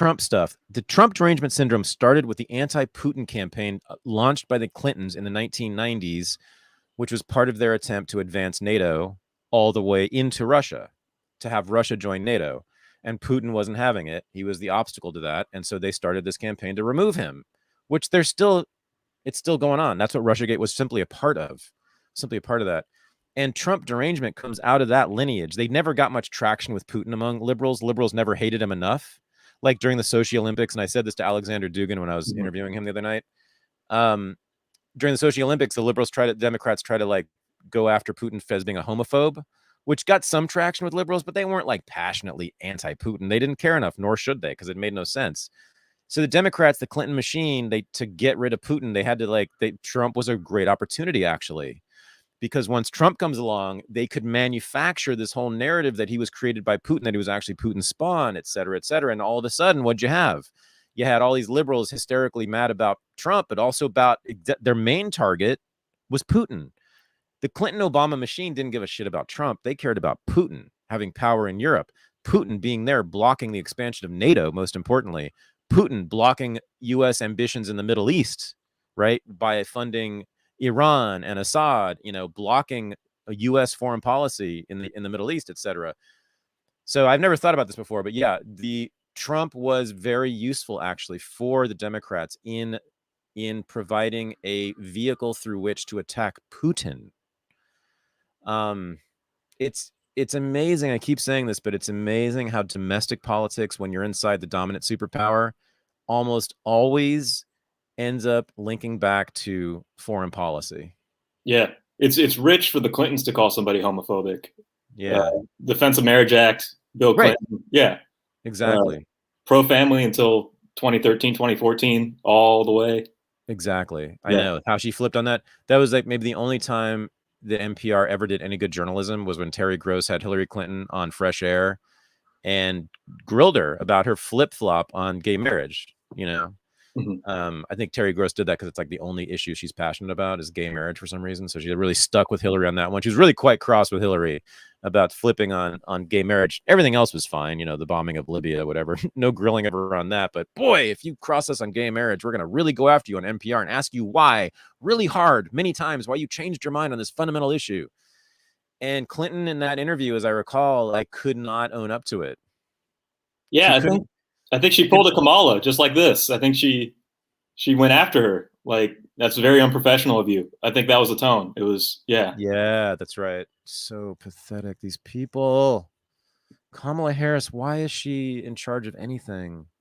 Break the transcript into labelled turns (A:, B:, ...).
A: Trump stuff. The Trump derangement syndrome started with the anti-Putin campaign launched by the Clintons in the 1990s, which was part of their attempt to advance NATO all the way into Russia, to have Russia join NATO. And Putin wasn't having it. He was the obstacle to that. And so they started this campaign to remove him, which it's still going on. That's what Russiagate was simply a part of, that. And Trump derangement comes out of that lineage. They never got much traction with Putin among liberals. Liberals never hated him enough. Like during the Sochi Olympics, and I said this to Alexander Dugin when I was interviewing him the other night. During the Sochi Olympics, the Democrats try to like go after Putin as being a homophobe, which got some traction with liberals, but they weren't like passionately anti-Putin. They didn't care enough, nor should they, because it made no sense. So the Democrats, the Clinton machine, to get rid of Putin, they had to Trump was a great opportunity, actually, because once Trump comes along, they could manufacture this whole narrative that he was created by Putin, that he was actually Putin's spawn, et cetera, et cetera. And all of a sudden, what'd you have? You had all these liberals hysterically mad about Trump, but also about their main target was Putin. The Clinton-Obama machine didn't give a shit about Trump. They cared about Putin having power in Europe, Putin being there, blocking the expansion of NATO, most importantly, Putin blocking U.S. ambitions in the Middle East, right, by funding Iran and Assad, blocking a U.S. foreign policy in the Middle East, et cetera. So I've never thought about this before, but yeah, the Trump was very useful actually for the Democrats in providing a vehicle through which to attack Putin. It's amazing. I keep saying this, but it's amazing how domestic politics, when you're inside the dominant superpower, almost always ends up linking back to foreign policy.
B: Yeah, it's rich for the Clintons to call somebody homophobic.
A: Yeah.
B: Defense of Marriage Act, Bill Clinton. Right. Yeah,
A: exactly.
B: Pro-family until 2013, 2014, all the way.
A: Exactly. I know how she flipped on that. That was like maybe the only time the NPR ever did any good journalism was when Terry Gross had Hillary Clinton on Fresh Air and grilled her about her flip-flop on gay marriage. I think Terry Gross did that because it's like the only issue she's passionate about is gay marriage for some reason. So she really stuck with Hillary on that one. She was really quite cross with Hillary about flipping on gay marriage. Everything else was fine, the bombing of Libya, whatever. No grilling ever on that. But boy, if you cross us on gay marriage, we're going to really go after you on NPR and ask you why, really hard, many times, why you changed your mind on this fundamental issue. And Clinton, in that interview, as I recall, could not own up to it.
B: Yeah, I think she pulled a Kamala just like this. I think she went after her. Like, that's very unprofessional of you. I think that was the tone. It was, yeah.
A: Yeah, that's right. So pathetic. These people. Kamala Harris, why is she in charge of anything?